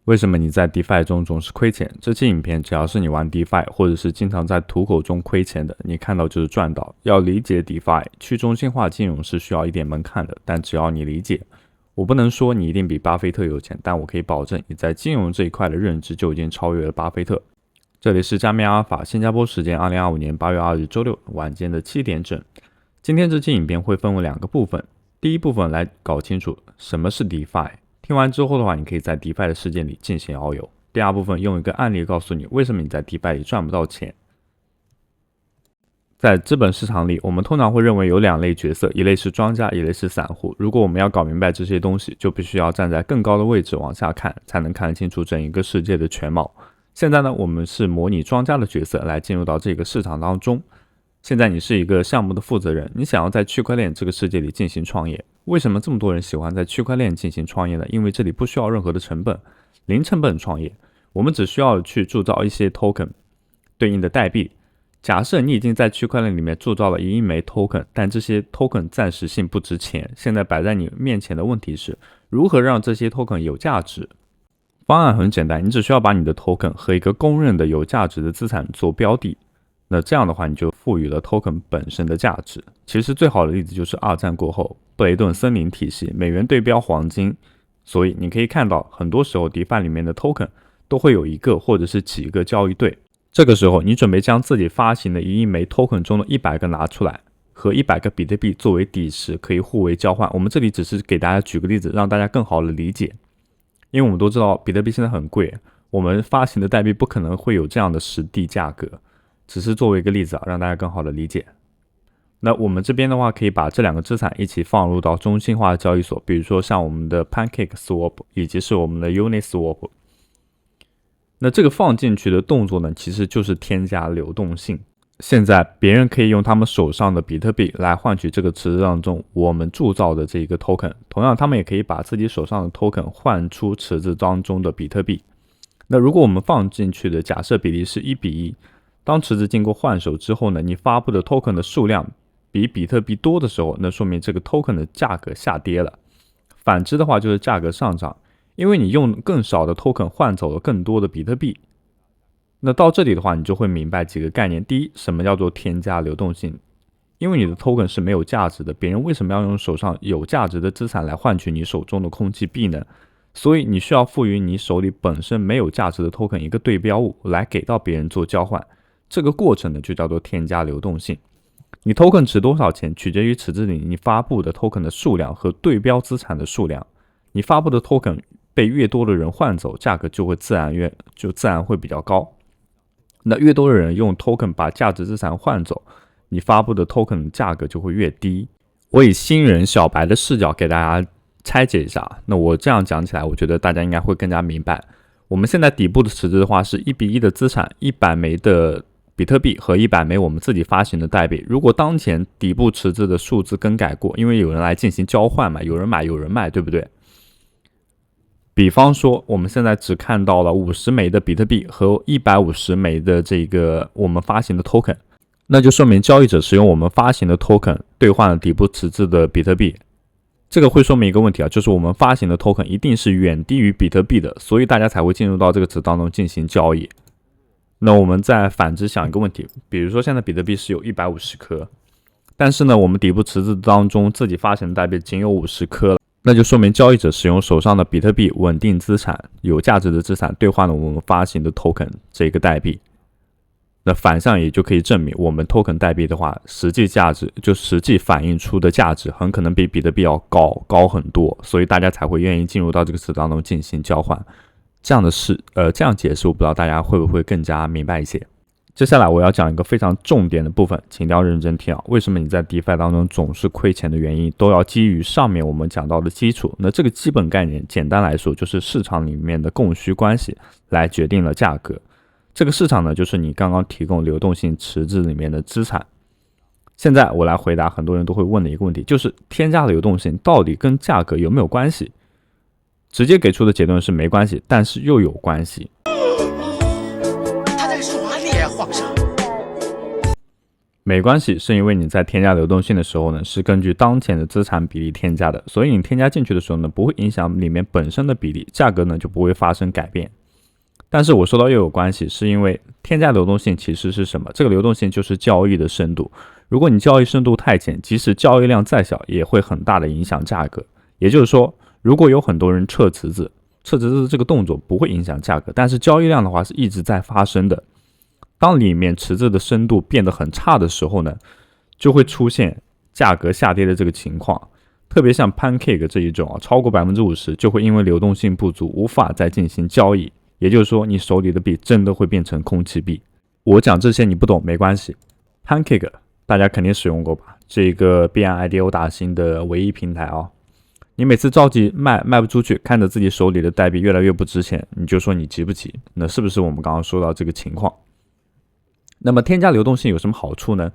为什么你在 DeFi 中总是亏钱？这期影片只要是你玩 DeFi 或者是经常在土口中亏钱的，你看到就是赚到。要理解 DeFi 去中心化金融是需要一点门槛的，但只要你理解，我不能说你一定比巴菲特有钱，但我可以保证你在金融这一块的认知就已经超越了巴菲特。这里是加密阿尔法，新加坡时间2025年8月2日周六晚间的7点整。今天这期影片会分为2个部分，第一部分来搞清楚什么是 DeFi。听完之后的话，你可以在 DeFi 的世界里进行遨游。第二部分用一个案例告诉你为什么你在 DeFi 里赚不到钱。在资本市场里，我们通常会认为有2类角色，一类是庄家，一类是散户。如果我们要搞明白这些东西，就必须要站在更高的位置往下看，才能看清楚整一个世界的全貌。现在呢，我们是模拟庄家的角色来进入到这个市场当中。现在你是一个项目的负责人，你想要在区块链这个世界里进行创业。为什么这么多人喜欢在区块链进行创业呢？因为这里不需要任何的成本，零成本创业。我们只需要去铸造一些 token 对应的代币。假设你已经在区块链里面铸造了1亿枚 token， 但这些 token 暂时性不值钱。现在摆在你面前的问题是，如何让这些 token 有价值？方案很简单，你只需要把你的 token 和一个公认的有价值的资产做标的。那这样的话，你就赋予了 token 本身的价值。其实最好的例子就是2战过后布雷顿森林体系，美元对标黄金。所以你可以看到，很多时候 DeFi 里面的 token 都会有一个或者是几个交易对。这个时候，你准备将自己发行的1亿枚 token 中的100个拿出来，和100个比特币作为底池，可以互为交换。我们这里只是给大家举个例子，让大家更好的理解。因为我们都知道比特币现在很贵，我们发行的代币不可能会有这样的实地价格。只是作为一个例子让大家更好的理解。那我们这边的话，可以把这2个资产一起放入到中心化的交易所，比如说像我们的 PancakeSwap 以及是我们的 Uniswap。那这个放进去的动作呢，其实就是添加流动性。现在别人可以用他们手上的比特币来换取这个池子当中我们铸造的这个 token， 同样他们也可以把自己手上的 token 换出池子当中的比特币。那如果我们放进去的假设比例是1:1，当池子经过换手之后呢，你发布的 token 的数量比比特币多的时候，那说明这个 token 的价格下跌了。反之的话就是价格上涨，因为你用更少的 token 换走了更多的比特币。那到这里的话，你就会明白几个概念。第一，什么叫做添加流动性？因为你的 token 是没有价值的，别人为什么要用手上有价值的资产来换取你手中的空气币呢？所以你需要赋予你手里本身没有价值的 token 一个对标物来给到别人做交换。这个过程呢，就叫做添加流动性。你 token 值多少钱，取决于池子里你发布的 token 的数量和对标资产的数量。你发布的 token 被越多的人换走，价格就会自然会比较高。那越多的人用 token 把价值资产换走，你发布的 token 的价格就会越低。我以新人小白的视角给大家拆解一下。那我这样讲起来，我觉得大家应该会更加明白。我们现在底部的池子的话是1:1的资产，100枚的比特币和100枚我们自己发行的代币。如果当前底部池子的数字更改过，因为有人来进行交换嘛，有人买有人卖，对不对？比方说我们现在只看到了50枚的比特币和150枚的这个我们发行的 token， 那就说明交易者使用我们发行的 token 兑换了底部池子的比特币。这个会说明一个问题啊，就是我们发行的 token 一定是远低于比特币的，所以大家才会进入到这个池当中进行交易。那我们再反之想一个问题，比如说现在比特币是有150颗，但是呢我们底部池子当中自己发行的代币仅有50颗了，那就说明交易者使用手上的比特币稳定资产有价值的资产兑换了我们发行的 token 这个代币。那反向也就可以证明我们 token 代币的话，实际价值就实际反映出的价值很可能比比特币要高很多，所以大家才会愿意进入到这个池当中进行交换。这样解释，我不知道大家会不会更加明白一些。接下来我要讲一个非常重点的部分，请一定要认真听啊！为什么你在 DeFi 当中总是亏钱的原因，都要基于上面我们讲到的基础。那这个基本概念，简单来说就是市场里面的供需关系来决定了价格。这个市场呢，就是你刚刚提供流动性池子里面的资产。现在我来回答很多人都会问的一个问题，就是添加流动性到底跟价格有没有关系？直接给出的结论是没关系，但是又有关系。他在耍你啊，皇上！没关系，是因为你在添加流动性的时候呢，是根据当前的资产比例添加的，所以你添加进去的时候呢，不会影响里面本身的比例，价格呢就不会发生改变。但是我说到又有关系，是因为添加流动性其实是什么？这个流动性就是交易的深度。如果你交易深度太浅，即使交易量再小，也会很大的影响价格。也就是说，如果有很多人撤池子这个动作不会影响价格，但是交易量的话是一直在发生的。当里面池子的深度变得很差的时候呢，就会出现价格下跌的这个情况。特别像 Pancake 这一种超过 50% 就会因为流动性不足无法再进行交易。也就是说，你手里的币真的会变成空气币。我讲这些你不懂没关系。Pancake 大家肯定使用过吧？这个币安 IDO 打新的唯一平台你每次着急卖不出去，看着自己手里的代币越来越不值钱，你就说你急不急？那是不是我们刚刚说到这个情况？那么添加流动性有什么好处呢？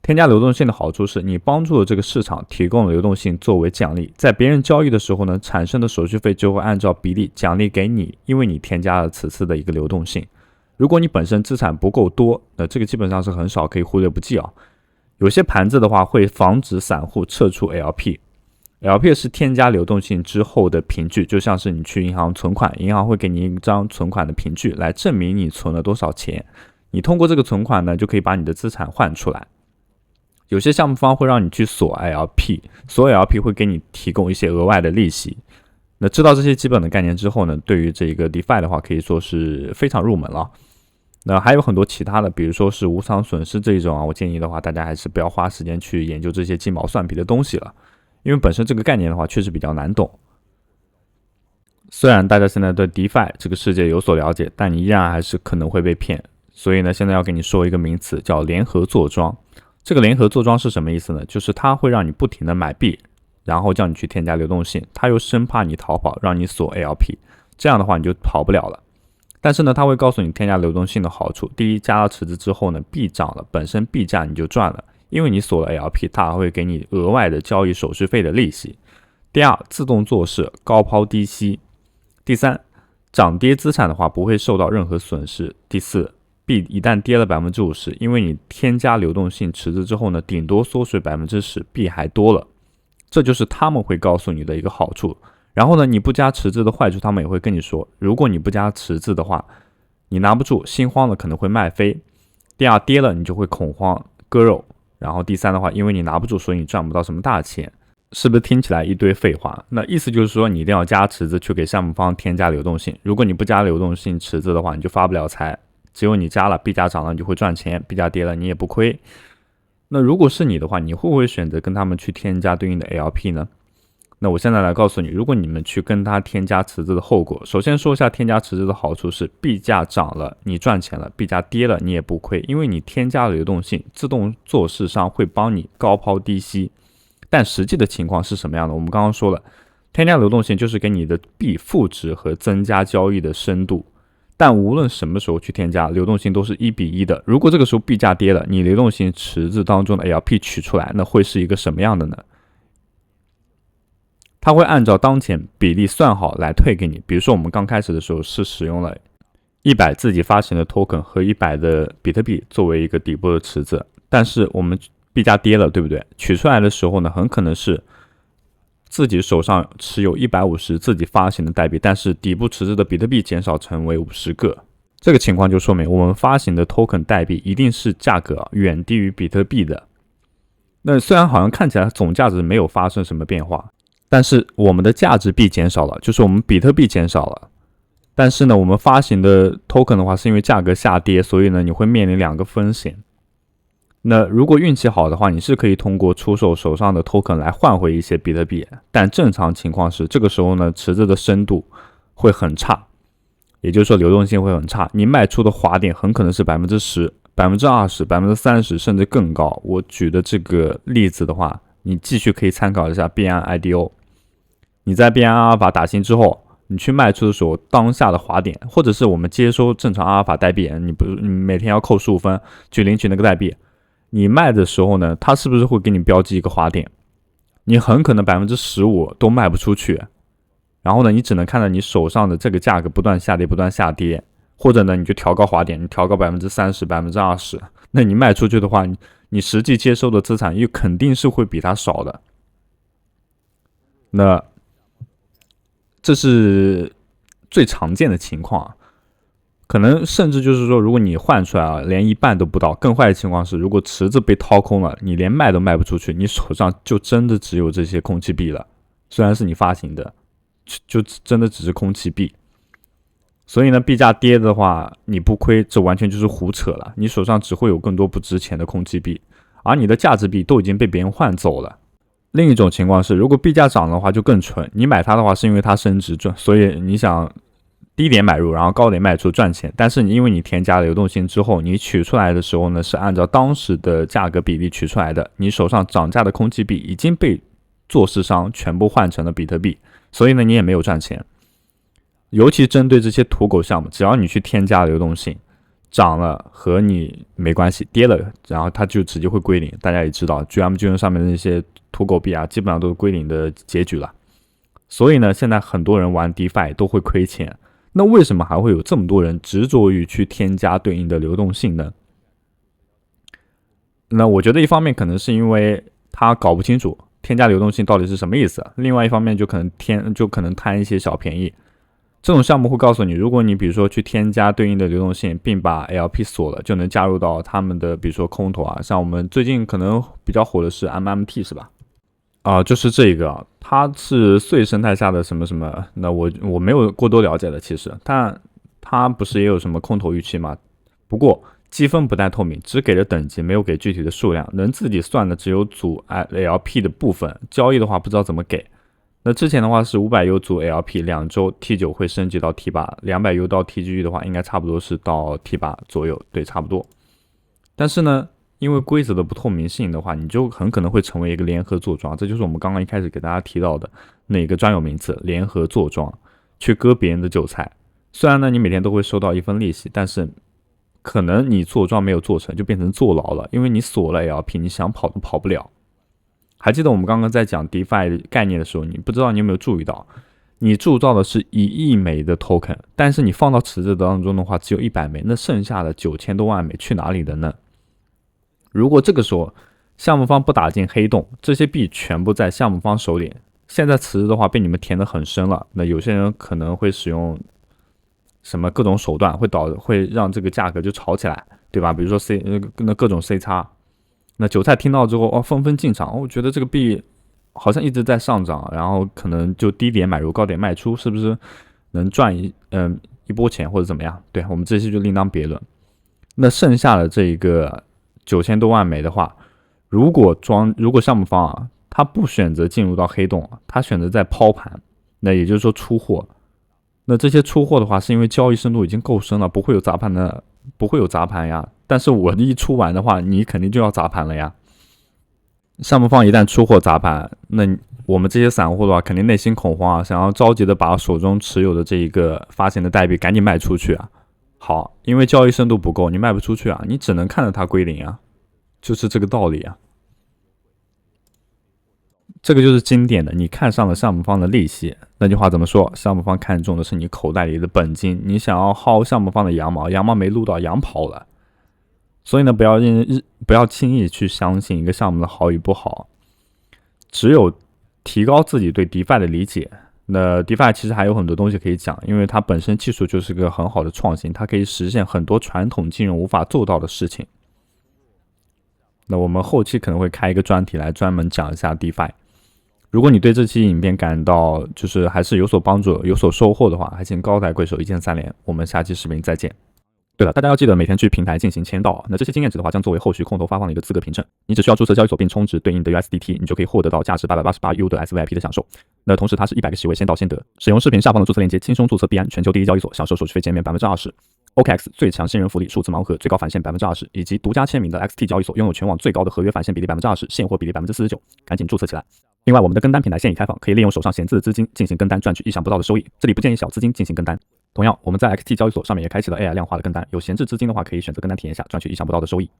添加流动性的好处是你帮助了这个市场提供了流动性作为奖励，在别人交易的时候呢，产生的手续费就会按照比例奖励给你，因为你添加了此次的一个流动性。如果你本身资产不够多，那这个基本上是很少，可以忽略不计有些盘子的话会防止散户撤出 LP 是添加流动性之后的凭据，就像是你去银行存款，银行会给你一张存款的凭据来证明你存了多少钱，你通过这个存款呢，就可以把你的资产换出来。有些项目方会让你去锁 LP， 锁 LP 会给你提供一些额外的利息。那知道这些基本的概念之后呢，对于这个 DeFi 的话，可以说是非常入门了。那还有很多其他的，比如说是无偿损失这一种我建议的话，大家还是不要花时间去研究这些鸡毛蒜皮的东西了，因为本身这个概念的话，确实比较难懂。虽然大家现在对 DeFi 这个世界有所了解，但你依然还是可能会被骗。所以呢，现在要给你说一个名词，叫联合坐庄。这个联合坐庄是什么意思呢？就是它会让你不停的买币，然后叫你去添加流动性，它又生怕你逃跑，让你锁 LP， 这样的话你就跑不了了。但是呢，它会告诉你添加流动性的好处。第一，加到池子之后呢，币涨了，本身币价你就赚了，因为你锁了 LP， 它还会给你额外的交易手续费的利息。第二，自动做事，高抛低吸。第三，涨跌资产的话不会受到任何损失。第四，币一旦跌了 50%， 因为你添加流动性池子之后呢，顶多缩水 10%， 币还多了。这就是他们会告诉你的一个好处。然后呢，你不加池子的坏处，他们也会跟你说，如果你不加池子的话，你拿不住，心慌了可能会卖飞。第二，跌了你就会恐慌割肉。然后第三的话，因为你拿不住，所以你赚不到什么大钱。是不是听起来一堆废话？那意思就是说，你一定要加池子去给项目方添加流动性。如果你不加流动性池子的话，你就发不了财。只有你加了，币价涨了你就会赚钱，币价跌了你也不亏。那如果是你的话，你会不会选择跟他们去添加对应的 LP 呢？那我现在来告诉你，如果你们去跟他添加池子的后果，首先说一下添加池子的好处是，币价涨了你赚钱了，币价跌了你也不亏，因为你添加了流动性，自动做市商会帮你高抛低吸。但实际的情况是什么样的？我们刚刚说了，添加流动性就是给你的币赋值和增加交易的深度。但无论什么时候去添加，流动性都是1:1的。如果这个时候币价跌了，你流动性池子当中的 LP 取出来，那会是一个什么样的呢？它会按照当前比例算好来退给你。比如说我们刚开始的时候是使用了100自己发行的 token 和100的比特币作为一个底部的池子，但是我们币价跌了，对不对？取出来的时候呢，很可能是自己手上持有150自己发行的代币，但是底部池子的比特币减少成为50个。这个情况就说明我们发行的 token 代币一定是价格远低于比特币的。那虽然好像看起来总价值没有发生什么变化，但是我们的价值币减少了，就是我们比特币减少了。但是呢，我们发行的 token 的话，是因为价格下跌，所以呢，你会面临2个风险。那如果运气好的话，你是可以通过出售手上的 token 来换回一些比特币，但正常情况是，这个时候呢，池子的深度会很差，也就是说流动性会很差，你卖出的滑点很可能是 10%、20%、30%甚至更高。我举的这个例子的话，你继续可以参考一下币安 IDO。你在币安阿尔法打新之后，你去卖出的时候，当下的滑点，或者是我们接收正常阿尔法代币，你每天要扣15分去领取那个代币。你卖的时候呢，它是不是会给你标记一个滑点？你很可能 15% 都卖不出去，然后呢，你只能看到你手上的这个价格不断下跌，或者呢，你就调高滑点，你调高 30%、20%，那你卖出去的话，你实际接收的资产又肯定是会比它少的。那这是最常见的情况，可能甚至就是说，如果你换出来连一半都不到，更坏的情况是，如果池子被掏空了，你连卖都卖不出去，你手上就真的只有这些空气币了。虽然是你发行的，就真的只是空气币。所以呢，币价跌的话，你不亏，这完全就是胡扯了。你手上只会有更多不值钱的空气币，而你的价值币都已经被别人换走了。另一种情况是，如果币价涨的话就更蠢，你买它的话是因为它升值赚，所以你想低点买入，然后高点卖出赚钱。但是因为你添加了流动性之后，你取出来的时候呢，是按照当时的价格比例取出来的，你手上涨价的空气币已经被做市商全部换成了比特币，所以呢你也没有赚钱。尤其针对这些土狗项目，只要你去添加流动性，涨了和你没关系，跌了然后它就直接会归零。大家也知道 GMGN 上面的那些土狗币啊，基本上都是归零的结局了。所以呢，现在很多人玩 DeFi 都会亏钱。那为什么还会有这么多人执着于去添加对应的流动性呢？那我觉得一方面可能是因为他搞不清楚添加流动性到底是什么意思，另外一方面就可能贪一些小便宜。这种项目会告诉你，如果你比如说去添加对应的流动性，并把 LP 锁了，就能加入到他们的比如说空投啊，像我们最近可能比较火的是 MMT 是吧？就是这个，它是碎生态下的什么什么，那我没有过多了解的其实，但它不是也有什么空投预期吗？不过积分不太透明，只给了等级，没有给具体的数量，能自己算的只有组 LP 的部分，交易的话不知道怎么给。那之前的话是500U 组 LP， 2周 T9 会升级到 T8，200U 到 TGE 的话应该差不多是到 T8 左右，对，差不多。但是呢，因为规则的不透明性的话，你就很可能会成为一个联合坐庄，这就是我们刚刚一开始给大家提到的那个专有名词，联合坐庄，去割别人的韭菜。虽然呢你每天都会收到一分利息，但是可能你坐庄没有做成，就变成坐牢了，因为你锁了 LP， 你想跑都跑不了。还记得我们刚刚在讲 DeFi 概念的时候，你不知道你有没有注意到，你铸造的是1亿枚的 token， 但是你放到池子当中的话只有100枚，那剩下的9000多万枚去哪里了呢？如果这个时候项目方不打进黑洞，这些币全部在项目方手里，现在池子的话被你们填得很深了，那有些人可能会使用什么各种手段，会让这个价格就炒起来，对吧？比如说各种 C 叉。那韭菜听到之后，纷纷进场，我觉得这个币好像一直在上涨，然后可能就低点买入，高点卖出，是不是能赚一波钱或者怎么样？对，我们这些就另当别论。那剩下的这一个9000多万枚的话，如果项目方啊，他不选择进入到黑洞，他选择在抛盘，那也就是说出货。那这些出货的话，是因为交易深度已经够深了，不会有砸盘呀。但是我一出完的话，你肯定就要砸盘了呀。项目方一旦出货砸盘，那我们这些散户的话，肯定内心恐慌啊，想要着急的把手中持有的这一个发行的代币赶紧卖出去啊。好，因为交易深度不够，你卖不出去啊，你只能看着它归零啊，就是这个道理啊。这个就是经典的，你看上了项目方的利息，那句话怎么说？项目方看中的是你口袋里的本金，你想要薅项目方的羊毛，羊毛没撸到，羊跑了。所以呢，不要轻易去相信一个项目的好与不好，只有提高自己对 DeFi 的理解。那 DeFi 其实还有很多东西可以讲，因为它本身技术就是个很好的创新，它可以实现很多传统金融无法做到的事情。那我们后期可能会开一个专题来专门讲一下 DeFi。如果你对这期影片感到就是还是有所帮助、有所收获的话，还请高抬贵手，一键3连。我们下期视频再见。对了，大家要记得每天去平台进行签到，那这些经验值的话将作为后续空投发放的一个资格凭证。你只需要注册交易所并充值对应的 USDT， 你就可以获得到价值888U 的 SVIP 的享受。那同时它是100个席位，先到先得。使用视频下方的注册链接，轻松注册币安全球第一交易所，享受手续费减免 20%。OKX 最强新人福利，数字盲盒最高返现 20%， 以及独家签名的 XT 交易所，拥有全网最高的合约返现比例 20%， 现货比例 49%， 赶紧注册起来。另外，我们的跟单平台现已开放，可以利用手上闲置的资金进行跟单，赚取意想不到的收益。这里不建议小资金进行跟单。同样，我们在 XT 交易所上面也开启了 AI 量化的跟单，有闲置资金的话，可以选择跟单体验下，赚取意想不到的收益。